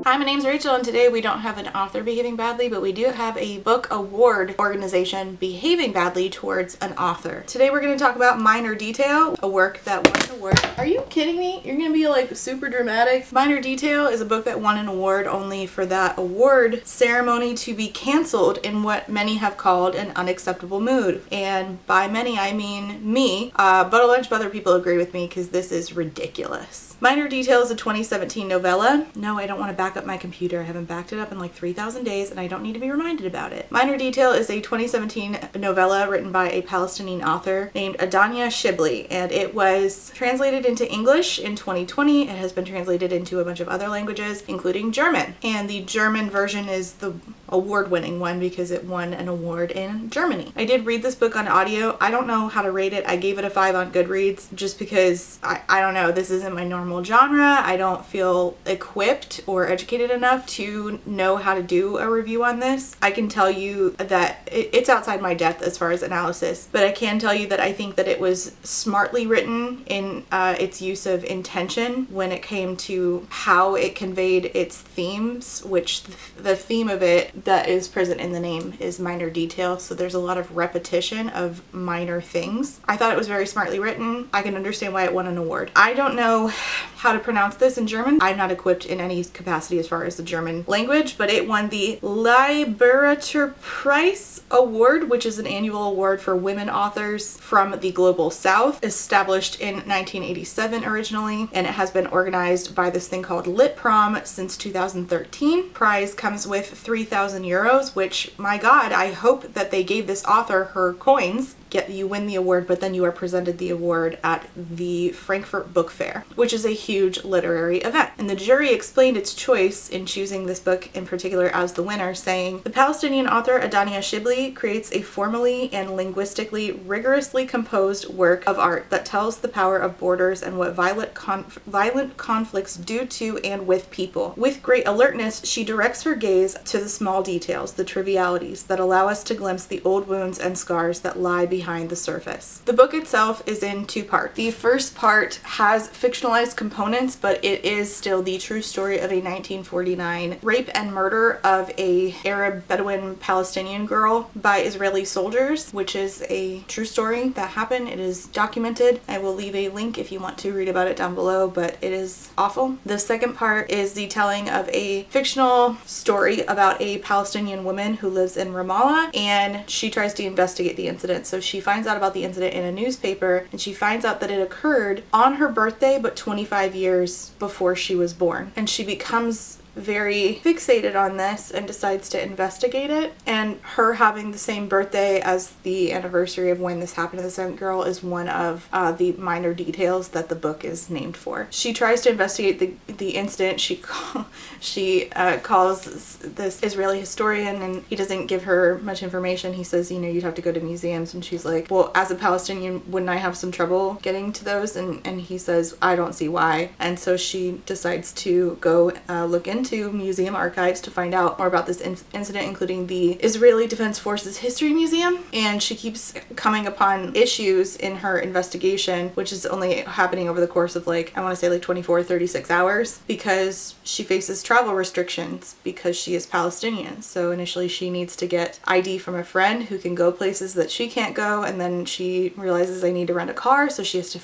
Hi, my name's Rachel, and today we don't have an author behaving badly, but we do have a book award organization behaving badly towards an author. Today we're going to talk about Minor Detail, a work that won an award. Are you kidding me? You're going to be like super dramatic? Minor Detail is a book that won an award only for that award ceremony to be canceled in what many have called an unacceptable mood. And by many, I mean me, but a bunch of other people agree with me because this is ridiculous. Minor Detail is a 2017 novella. No, I don't want to back up my computer. I haven't backed it up in like 3,000 days and I don't need to be reminded about it. Minor Detail is a 2017 novella written by a Palestinian author named Adania Shibli, and it was translated into English in 2020. It has been translated into a bunch of other languages, including German. And the German version is the award-winning one because it won an award in Germany. I did read this book on audio. I don't know how to rate it. I gave it a 5 on Goodreads just because I don't know, this isn't my normal genre. I don't feel equipped or educated enough to know how to do a review on this. I can tell you that it's outside my depth as far as analysis, but I can tell you that I think that it was smartly written in its use of intention when it came to how it conveyed its themes, which the theme of it that is present in the name is minor detail. So there's a lot of repetition of minor things. I thought it was very smartly written. I can understand why it won an award. I don't know how to pronounce this in German. I'm not equipped in any capacity as far as the German language, but it won the Literaturpreis Award, which is an annual award for women authors from the Global South, established in 1987 originally, and it has been organized by this thing called LITPROM since 2013. Prize comes with 3,000 euros, which, my God, I hope that they gave this author her coins. You win the award, but then you are presented the award at the Frankfurt Book Fair, which is a huge literary event. And the jury explained its choice in choosing this book in particular as the winner, saying, "The Palestinian author Adania Shibli creates a formally and linguistically rigorously composed work of art that tells the power of borders and what violent conflicts do to and with people. With great alertness, she directs her gaze to the small details, the trivialities that allow us to glimpse the old wounds and scars that lie behind the surface." The book itself is in 2 parts. The first part has fictionalized components, but it is still the true story of a 1949 rape and murder of a Arab Bedouin Palestinian girl by Israeli soldiers, which is a true story that happened. It is documented. I will leave a link if you want to read about it down below, but it is awful. The second part is the telling of a fictional story about a Palestinian woman who lives in Ramallah, and she tries to investigate the incident. So she finds out about the incident in a newspaper, and she finds out that it occurred on her birthday but 25 years before she was born. And she becomes very fixated on this and decides to investigate it. And her having the same birthday as the anniversary of when this happened to the second girl is one of the minor details that the book is named for. She tries to investigate the incident. She calls this Israeli historian, and he doesn't give her much information. He says, you'd have to go to museums, and she's like, well, as a Palestinian, wouldn't I have some trouble getting to those? And he says, I don't see why. And so she decides to go look into museum archives to find out more about this incident, including the Israeli Defense Forces History Museum. And she keeps coming upon issues in her investigation, which is only happening over the course of 24, 36 hours, because she faces travel restrictions because she is Palestinian. So initially she needs to get ID from a friend who can go places that she can't go, and then she realizes I need to rent a car, so she has to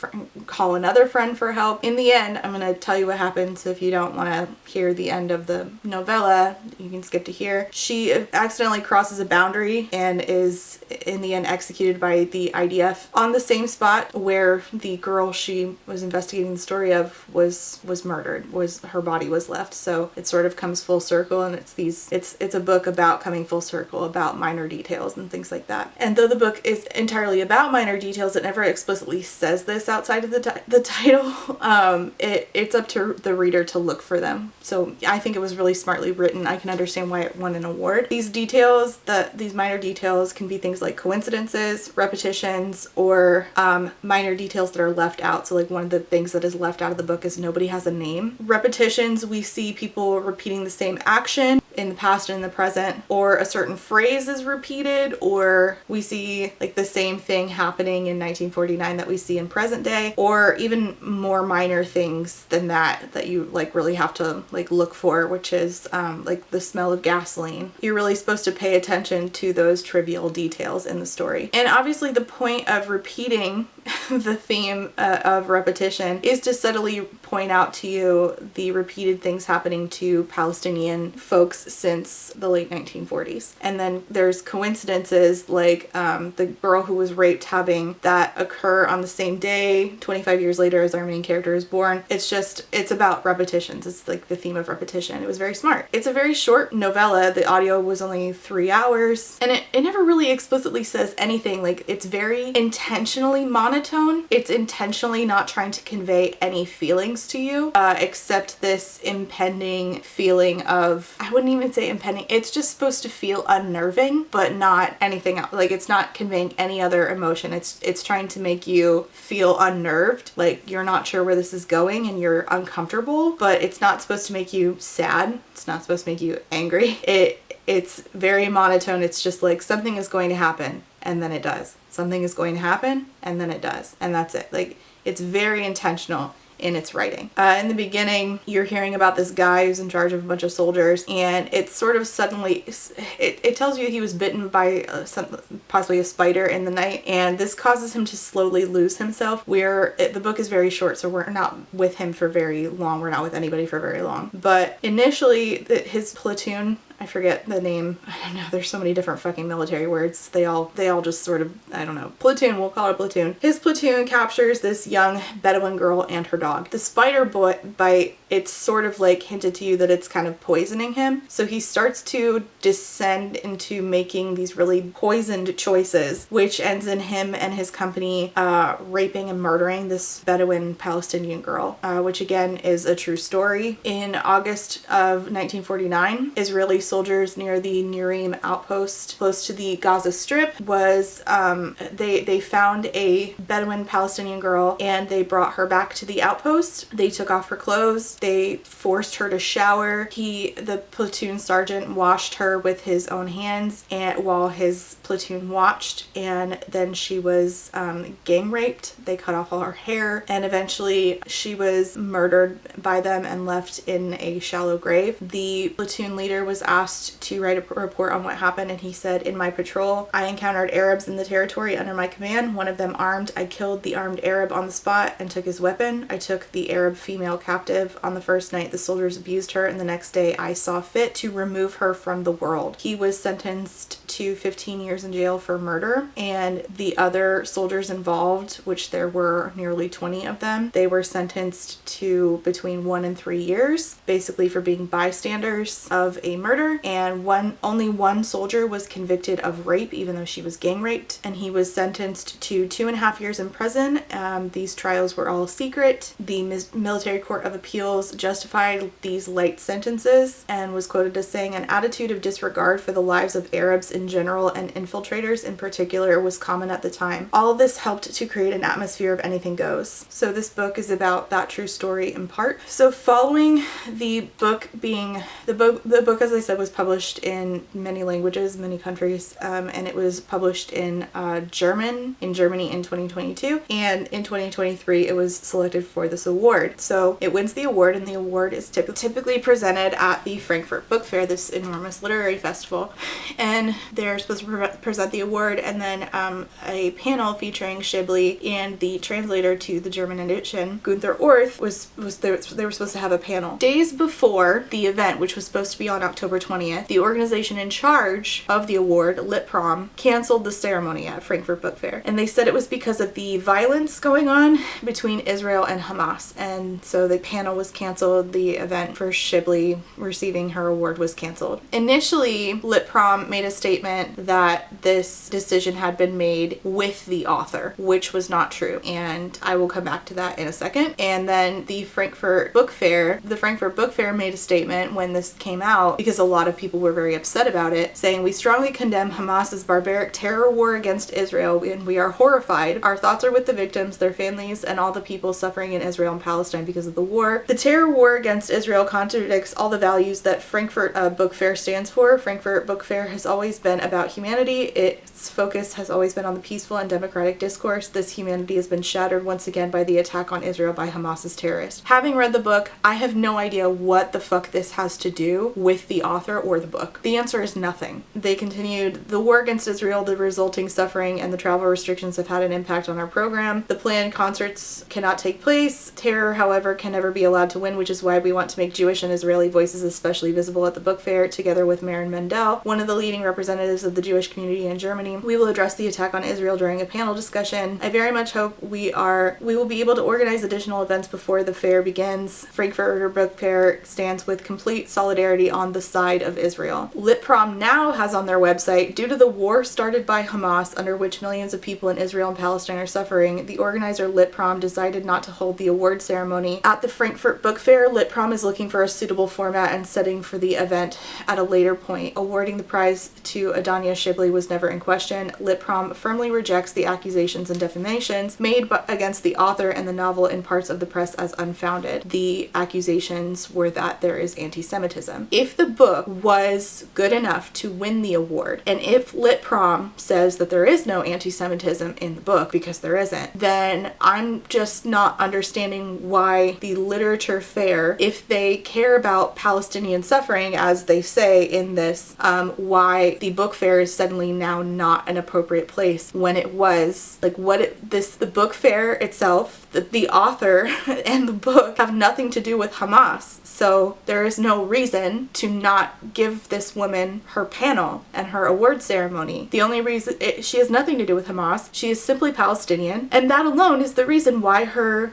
call another friend for help. In the end, I'm going to tell you what happens. If you don't want to hear the end of the novella, you can skip to here. She accidentally crosses a boundary and is in the end executed by the IDF on the same spot where the girl she was investigating the story of was murdered. Her body was left. So it sort of comes full circle, and it's a book about coming full circle, about minor details and things like that. And though the book is entirely about minor details, it never explicitly says this outside of the title. It's up to the reader to look for them. So I think it was really smartly written. I can understand why it won an award. These minor details can be things like coincidences, repetitions, or minor details that are left out. So one of the things that is left out of the book is nobody has a name. Repetitions, we see people repeating the same action in the past and in the present, or a certain phrase is repeated, or we see like the same thing happening in 1949 that we see in present day, or even more minor things than that you like really have to like look for, which is like the smell of gasoline. You're really supposed to pay attention to those trivial details in the story. And obviously the point of repeating the theme of repetition is to subtly point out to you the repeated things happening to Palestinian folks since the late 1940s. And then there's coincidences like the girl who was raped having that occur on the same day 25 years later as our main character is born. It's about repetitions. It's like the theme of repetition. It was very smart. It's a very short novella. The audio was only 3 hours, and it never really explicitly says anything. Like, it's very intentionally monotone. It's intentionally not trying to convey any feelings to you, except this impending feeling of, I wouldn't even say impending, it's just supposed to feel unnerving, but not anything else. Like, it's not conveying any other emotion. It's trying to make you feel unnerved, like you're not sure where this is going and you're uncomfortable, but it's not supposed to make you sad. It's not supposed to make you angry. It's very monotone. It's just like something is going to happen and then it does. Something is going to happen and then it does. And that's it. Like, it's very intentional in its writing. In the beginning, you're hearing about this guy who's in charge of a bunch of soldiers, and it's sort of suddenly, it tells you he was bitten by possibly a spider in the night, and this causes him to slowly lose himself. The book is very short, so we're not with him for very long. We're not with anybody for very long. But initially, his platoon, I forget the name. I don't know. There's so many different fucking military words. They all just sort of, I don't know. Platoon, we'll call it a platoon. His platoon captures this young Bedouin girl and her dog. The spider bite, it's sort of like hinted to you that it's kind of poisoning him. So he starts to descend into making these really poisoned choices, which ends in him and his company raping and murdering this Bedouin Palestinian girl, which again is a true story. In August of 1949, Israeli soldiers near the Nurim outpost close to the Gaza Strip they found a Bedouin Palestinian girl and they brought her back to the outpost. They took off her clothes. They forced her to shower. The platoon sergeant washed her with his own hands and while his platoon watched, and then she was gang raped. They cut off all her hair, and eventually she was murdered by them and left in a shallow grave. The platoon leader was asked to write a report on what happened, and he said, "In my patrol, I encountered Arabs in the territory under my command, one of them armed. I killed the armed Arab on the spot and took his weapon. I took the Arab female captive. On the first night, the soldiers abused her, and the next day I saw fit to remove her from the world." He was sentenced to 15 years in jail for murder, and the other soldiers involved, which there were nearly 20 of them, they were sentenced to between 1 and 3 years, basically for being bystanders of a murder. And only one soldier was convicted of rape, even though she was gang raped, and he was sentenced to 2.5 years in prison. These trials were all secret. The military court of appeals justified these light sentences and was quoted as saying, "An attitude of disregard for the lives of Arabs in general and infiltrators in particular was common at the time. All of this helped to create an atmosphere of anything goes." So this book is about that true story in part. So following the book being, the book as I said was published in many languages, many countries, and it was published in Germany in 2022, and in 2023 it was selected for this award. So it wins the award, and the award is typically presented at the Frankfurt Book Fair, this enormous literary festival, and they're supposed to present the award, and then a panel featuring Shibli and the translator to the German edition, Gunther Orth, they were supposed to have a panel. Days before the event, which was supposed to be on October 20th, the organization in charge of the award, LITPROM, canceled the ceremony at Frankfurt Book Fair, and they said it was because of the violence going on between Israel and Hamas, and so the panel was canceled. The event for Shibli receiving her award was canceled. Initially, LITPROM made a statement that this decision had been made with the author, which was not true, and I will come back to that in a second. And then the Frankfurt Book Fair made a statement when this came out, because a lot of people were very upset about it, saying, "We strongly condemn Hamas's barbaric terror war against Israel, and we are horrified. Our thoughts are with the victims, their families, and all the people suffering in Israel and Palestine because of the war. The terror war against Israel contradicts all the values that Frankfurt Book Fair stands for. Frankfurt Book Fair has always been about humanity. Its focus has always been on the peaceful and democratic discourse. This humanity has been shattered once again by the attack on Israel by Hamas's terrorists." Having read the book, I have no idea what the fuck this has to do with the author or the book. The answer is nothing. They continued, "The war against Israel, the resulting suffering, and the travel restrictions have had an impact on our program. The planned concerts cannot take place. Terror, however, can never be allowed to win, which is why we want to make Jewish and Israeli voices especially visible at the book fair, together with Maren Mendel, one of the leading representatives of the Jewish community in Germany. We will address the attack on Israel during a panel discussion. I very much hope we will be able to organize additional events before the fair begins. Frankfurter Book Fair stands with complete solidarity on the side of Israel." LITPROM now has on their website, "Due to the war started by Hamas, under which millions of people in Israel and Palestine are suffering, the organizer LITPROM decided not to hold the award ceremony at the Frankfurt Book Fair. LITPROM is looking for a suitable format and setting for the event at a later point. Awarding the prize to Adania Shibli was never in question. LITPROM firmly rejects the accusations and defamations made against the author and the novel in parts of the press as unfounded." The accusations were that there is anti-Semitism. If the book was good enough to win the award, and if LITPROM says that there is no anti-Semitism in the book, because there isn't, then I'm just not understanding why the literature fair, if they care about Palestinian suffering, as they say in this, why the book fair is suddenly now not an appropriate place when it was. Like, the book fair itself, the author and the book have nothing to do with Hamas. So there is no reason to not give this woman her panel and her award ceremony. The only reason, she has nothing to do with Hamas. She is simply Palestinian, and that alone is the reason why her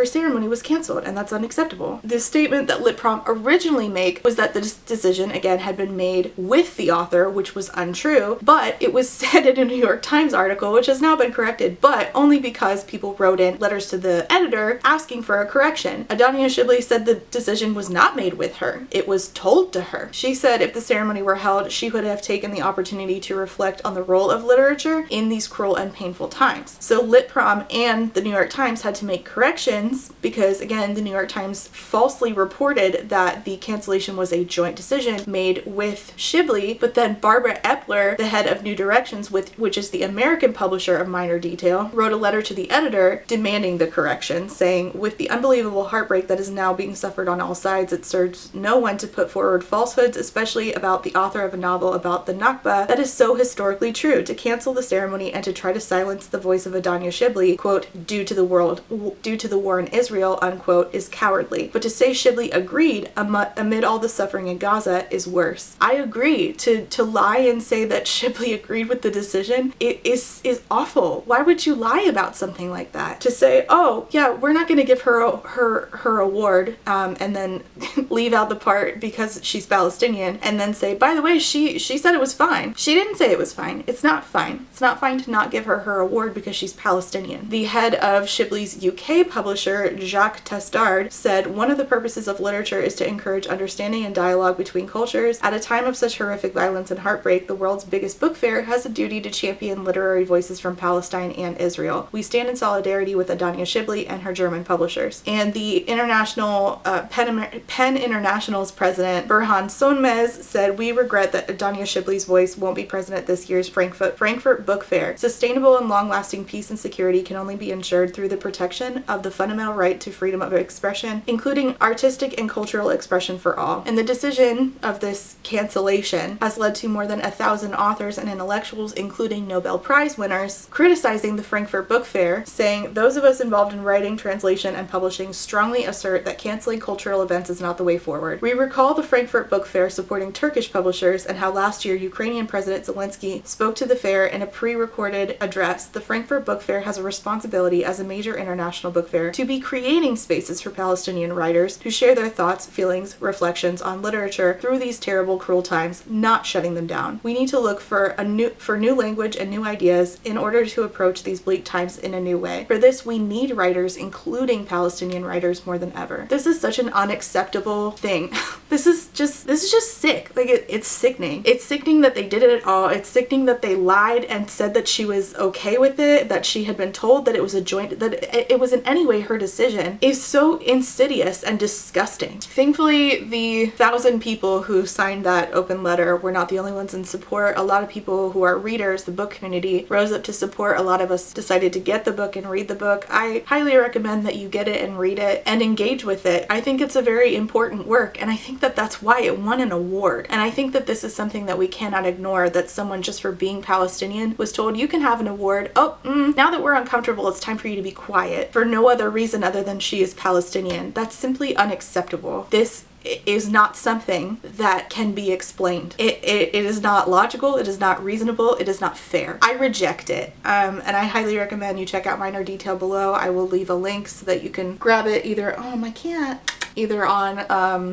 ceremony was canceled, and that's unacceptable. The statement that LITPROM originally made was that this decision again had been made with the author, which was untrue, but it was said in a New York Times article, which has now been corrected, but only because people wrote in letters to the editor asking for a correction. Adania Shibli said the decision was not made with her. It was told to her. She said if the ceremony were held, she would have taken the opportunity to reflect on the role of literature in these cruel and painful times. So LITPROM and the New York Times had to make corrections because, again, the New York Times falsely reported that the cancellation was a joint decision made with Shibli, but then Barbara Epler, the head of New Directions, which is the American publisher of Minor Detail, wrote a letter to the editor demanding the correction, saying, "With the unbelievable heartbreak that is now being suffered on all sides, it serves no one to put forward falsehoods, especially about the author of a novel about the Nakba that is so historically true. To cancel the ceremony and to try to silence the voice of Adania Shibli, quote, due to the war in Israel, unquote, is cowardly. But to say Shibli agreed amid all the suffering in Gaza is worse." I agree. To lie and say that Shibli agreed with the decision, it is awful. Why would you lie about something like that? To say, oh yeah, we're not going to give her award, and then leave out the part because she's Palestinian, and then say, by the way, she said it was fine. She didn't say it was fine. It's not fine. It's not fine to not give her award because she's Palestinian. The head of Shibli's UK publisher, Jacques Testard, said, "One of the purposes of literature is to encourage understanding and dialogue between cultures. At a time of such horrific violence and heartbreak, the world's biggest book fair has a duty to champion literary voices from Palestine and Israel. We stand in solidarity with Adania Shibli and her German publishers." And the international PEN International's president, Burhan Sonmez, said, "We regret that Adania Shibli's voice won't be present at this year's Frankfurt Book Fair. Sustainable and long-lasting peace and security can only be ensured through the protection of the fundamental right to freedom of expression, including artistic and cultural expression for all." And the decision of this cancellation has led to more than 1,000 authors and intellectuals, including Nobel Prize winners, criticizing the Frankfurt Book Fair, saying, "Those of us involved in writing, translation, and publishing strongly assert that canceling cultural events is not the way forward. We recall the Frankfurt Book Fair supporting Turkish publishers and how last year Ukrainian President Zelensky spoke to the fair in a pre-recorded address. The Frankfurt Book Fair has a responsibility as a major international book fair to be creating spaces for Palestinian writers to share their thoughts, feelings, reflections on literature through these terrible, cruel times, not shutting them down. We need to look for new language and new ideas in order to approach these bleak times in a new way. For this, we need writers, including Palestinian writers, more than ever. This is such an unacceptable thing. This is just sick. Like, it's sickening. It's sickening that they did it at all. It's sickening that they lied and said that she was okay with it, that she had been told that it was a joint, that it was in any way her decision, is so insidious and disgusting. Thankfully, the 1,000 people who signed that open letter were not the only ones in support. A lot of people who are readers, the book community, rose up to support. A lot of us decided to get the book and read the book. I highly recommend that you get it and read it and engage with it. I think it's a very important work, and I think that that's why it won an award. And I think that this is something that we cannot ignore, that someone just for being Palestinian was told, you can have an award. Now that we're uncomfortable, it's time for you to be quiet, for no other reason other than she is Palestinian. That's simply unacceptable. This is not something that can be explained. It is not logical, it is not reasonable, it is not fair. I reject it. And I highly recommend you check out Minor Detail below. I will leave a link so that you can grab it either, my cat. Either on,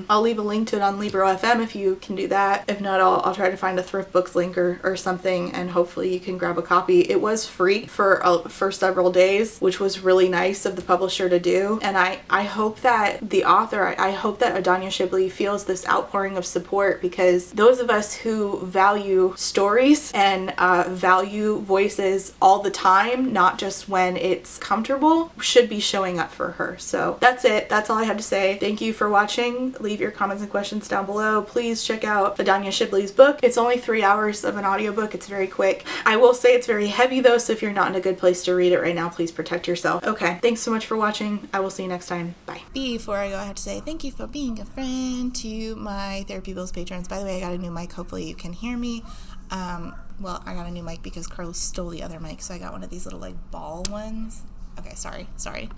I'll leave a link to it on Libro FM if you can do that. If not, I'll try to find a thrift books link or something, and hopefully you can grab a copy. It was free for several days, which was really nice of the publisher to do. And I hope that the author, I hope that Adanya Shibley feels this outpouring of support, because those of us who value stories and value voices all the time, not just when it's comfortable, should be showing up for her. So that's it. That's all I have to say. Thank you for watching. Leave your comments and questions down below. Please check out Adanya Shibley's book. It's only 3 hours of an audiobook. It's very quick. I will say it's very heavy though, so if you're not in a good place to read it right now, please protect yourself. Okay, thanks so much for watching. I will see you next time. Bye. Before I go, I have to say thank you for being a friend to my Therapy Bills patrons. By the way, I got a new mic. Hopefully you can hear me. Well, I got a new mic because Carlos stole the other mic, so I got one of these little like ball ones. Okay, sorry.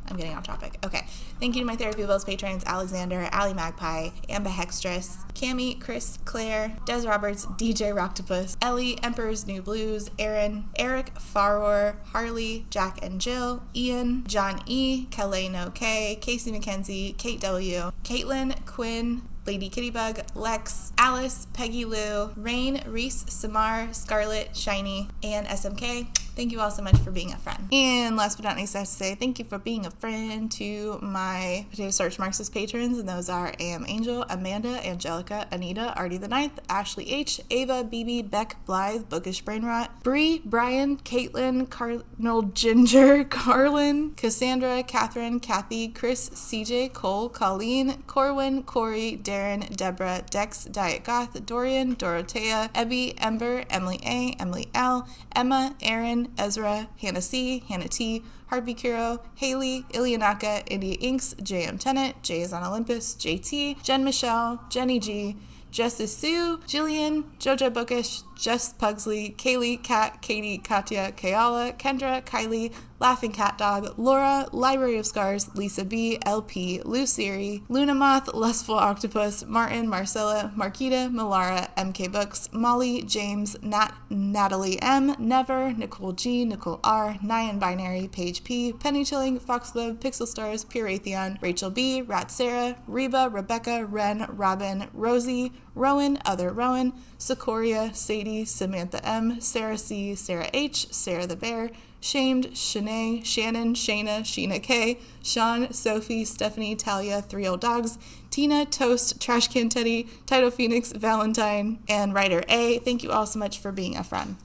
I'm getting off topic. Okay. Thank you to my Therapy Bills patrons, Alexander, Allie Magpie, Amba Hextress, Cami, Chris, Claire, Des Roberts, DJ Rocktopus, Ellie, Emperor's New Blues, Aaron, Eric, Faror, Harley, Jack and Jill, Ian, John E, Kelly No K, Casey McKenzie, Kate W, Caitlin, Quinn, Lady Kittybug, Lex, Alice, Peggy Lou, Rain, Reese, Samar, Scarlett, Shiny, and SMK. Thank you all so much for being a friend. And last but not least, I have to say thank you for being a friend to my Potato Starch Marxist patrons, and those are AM Angel, Amanda, Angelica, Anita, Artie the Ninth, Ashley H, Ava, BB, Beck, Blythe, Bookish Brain Rot, Bree, Brian, Caitlin, Cardinal Ginger, Carlin, Cassandra, Catherine, Kathy, Chris, CJ, Cole, Colleen, Corwin, Corey, Darren, Deborah, Dex, Diet Goth, Dorian, Dorothea, Ebby, Ember, Emily A, Emily L, Emma, Aaron, Ezra, Hannah C, Hannah T, Harvey Kuro, Haley, Ilianaka, India Inks, JM Tennant, Jay is on Olympus, JT, Jen Michelle, Jenny G, Justice Sue, Jillian, Jojo Bookish, Jess Pugsley, Kaylee, Kat, Katie, Katya, Kayala, Kendra, Kylie, Laughing Cat Dog, Laura, Library of Scars, Lisa B, LP, Luciri, Luna Moth, Lustful Octopus, Martin, Marcella, Marquita, Malara, MK Books, Molly, James, Natalie M, Never, Nicole G, Nicole R, Nyan Binary, Paige P, Penny Chilling, Foxglove, Pixel Stars, Pure Raytheon, Rachel B, Rat Sarah, Reba, Rebecca, Ren, Robin, Rosie, Rowan, Other Rowan, Secoria, Sadie, Samantha M, Sarah C, Sarah H, Sarah the Bear, Shamed, Shanae, Shannon, Shayna, Sheena K, Sean, Sophie, Stephanie, Talia, 3 Old Dogs, Tina, Toast, Trash Can Teddy, Title Phoenix, Valentine, and Writer A. Thank you all so much for being a friend.